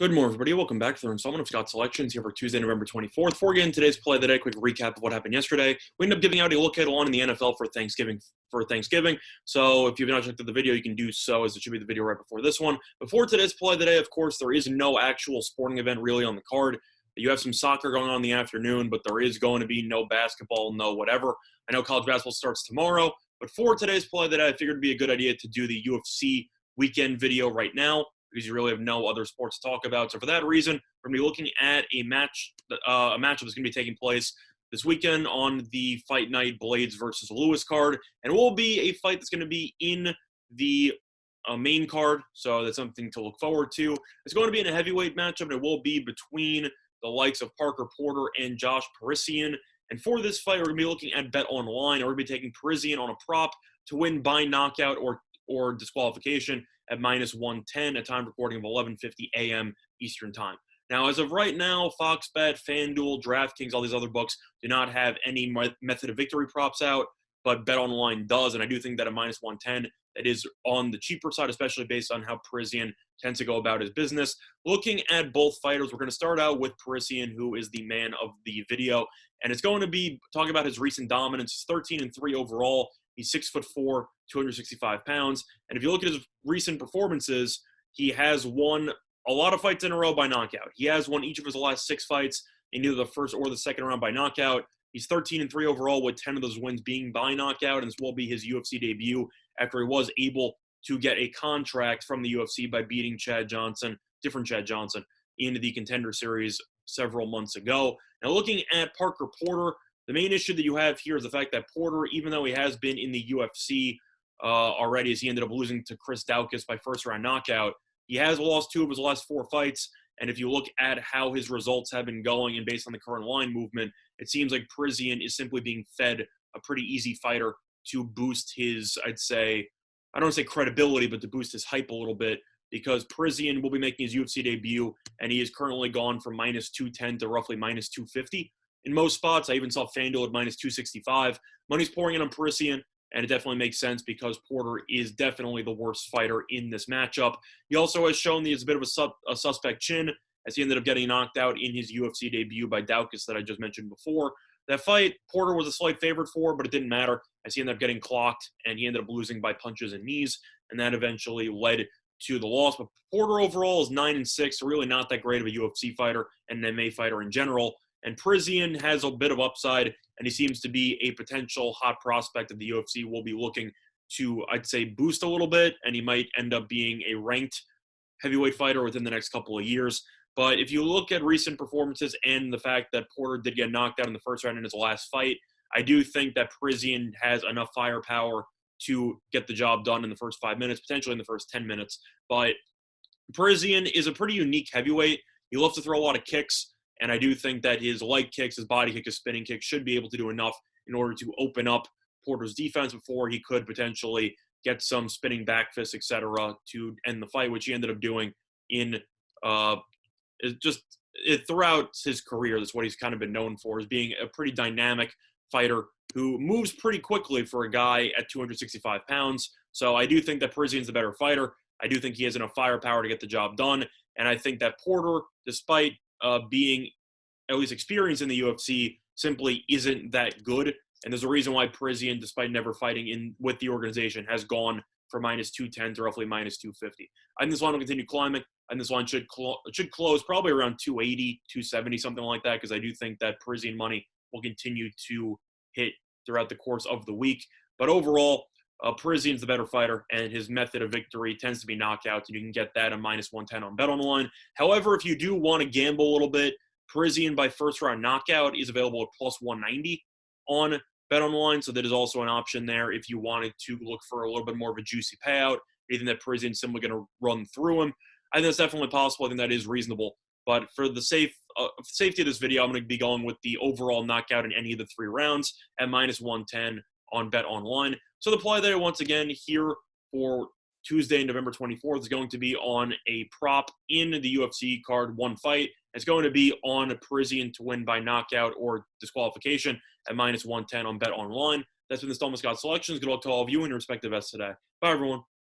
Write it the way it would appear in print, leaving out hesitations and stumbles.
Good morning, everybody. Welcome back to the installment of Scott Selections here for Tuesday, November 24th. Before getting today's play of the day, quick recap of what happened yesterday. We ended up giving out a look ahead on in the NFL for Thanksgiving. So if you've not checked out the video, you can do so, as it should be the video right before this one. Before today's play of the day, of course, there is no actual sporting event really on the card. You have some soccer going on in the afternoon, but there is going to be no basketball, no whatever. I know college basketball starts tomorrow, but for today's play of the day, I figured it'd be a good idea to do the UFC weekend video right now, because you really have no other sports to talk about. So for that reason, we're going to be looking at a matchup that's going to be taking place this weekend on the Fight Night Blaydes versus Lewis card. And it will be a fight that's going to be in the main card, so that's something to look forward to. It's going to be in a heavyweight matchup, and it will be between the likes of Parker Porter and Josh Parisian. And for this fight, we're going to be looking at Bet Online, and we're going to be taking Parisian on a prop to win by knockout or disqualification at -110 at time recording of 11:50 a.m. Eastern Time. Now, as of right now, Fox Bet, FanDuel, DraftKings, all these other books do not have any method of victory props out, but BetOnline does, and I do think that at -110, that is on the cheaper side, especially based on how Parisian tends to go about his business. Looking at both fighters, we're going to start out with Parisian, who is the man of the video, and it's going to be talking about his recent dominance. He's 13-3 overall. He's 6'4", 265 pounds. And if you look at his recent performances, he has won a lot of fights in a row by knockout. He has won each of his last 6 fights in either the first or the second round by knockout. He's 13-3 overall, with 10 of those wins being by knockout, and this will be his UFC debut after he was able to get a contract from the UFC by beating different Chad Johnson, in the Contender Series several months ago. Now, looking at Parker Porter, the main issue that you have here is the fact that Porter, even though he has been in the UFC already, as he ended up losing to Chris Daukaus by first-round knockout, he has lost 2 of his last 4 fights. And if you look at how his results have been going and based on the current line movement, it seems like Parisian is simply being fed a pretty easy fighter to boost his, I don't want to say credibility, but to boost his hype a little bit, because Parisian will be making his UFC debut, and he is currently gone from -210 to roughly -250. In most spots, I even saw FanDuel at -265. Money's pouring in on Parisian, and it definitely makes sense because Porter is definitely the worst fighter in this matchup. He also has shown that he has a bit of a suspect chin, as he ended up getting knocked out in his UFC debut by Daukaus that I just mentioned before. That fight, Porter was a slight favorite for, but it didn't matter, as he ended up getting clocked, and he ended up losing by punches and knees, and that eventually led to the loss. But Porter overall is 9-6, so really not that great of a UFC fighter and an MMA fighter in general. And Parisian has a bit of upside, and he seems to be a potential hot prospect that the UFC will be looking to, boost a little bit, and he might end up being a ranked heavyweight fighter within the next couple of years. But if you look at recent performances and the fact that Porter did get knocked out in the first round in his last fight, I do think that Parisian has enough firepower to get the job done in the first 5 minutes, potentially in the first 10 minutes. But Parisian is a pretty unique heavyweight. He loves to throw a lot of kicks. And I do think that his leg kicks, his body kick, his spinning kick should be able to do enough in order to open up Porter's defense before he could potentially get some spinning back fists, etc., to end the fight, which he ended up doing throughout his career. That's what he's kind of been known for, is being a pretty dynamic fighter who moves pretty quickly for a guy at 265 pounds. So I do think that Parisian's the better fighter. I do think he has enough firepower to get the job done. And I think that Porter, despite being at least experienced in the UFC, simply isn't that good. And there's a reason why Parisian, despite never fighting with the organization, has gone from -210 to roughly -250. I think this line will continue climbing, and this line should close probably around 280, 270, something like that, because I do think that Parisian money will continue to hit throughout the course of the week. But overall, Parisian's the better fighter, and his method of victory tends to be knockouts, and you can get that at -110 on BetOnline. However, if you do want to gamble a little bit, Parisian by first-round knockout is available at +190 on BetOnline, so that is also an option there if you wanted to look for a little bit more of a juicy payout. You think that Parisian's simply going to run through him. I think that's definitely possible. I think that is reasonable. But for the safety of this video, I'm going to be going with the overall knockout in any of the 3 rounds at -110 on BetOnline. So the play there, once again, here for Tuesday, November 24th, is going to be on a prop in the UFC card, 1 fight. It's going to be on Parisian to win by knockout or disqualification at -110 on BetOnline. That's been the installment Scott Selections. Good luck to all of you and your respective bets today. Bye, everyone.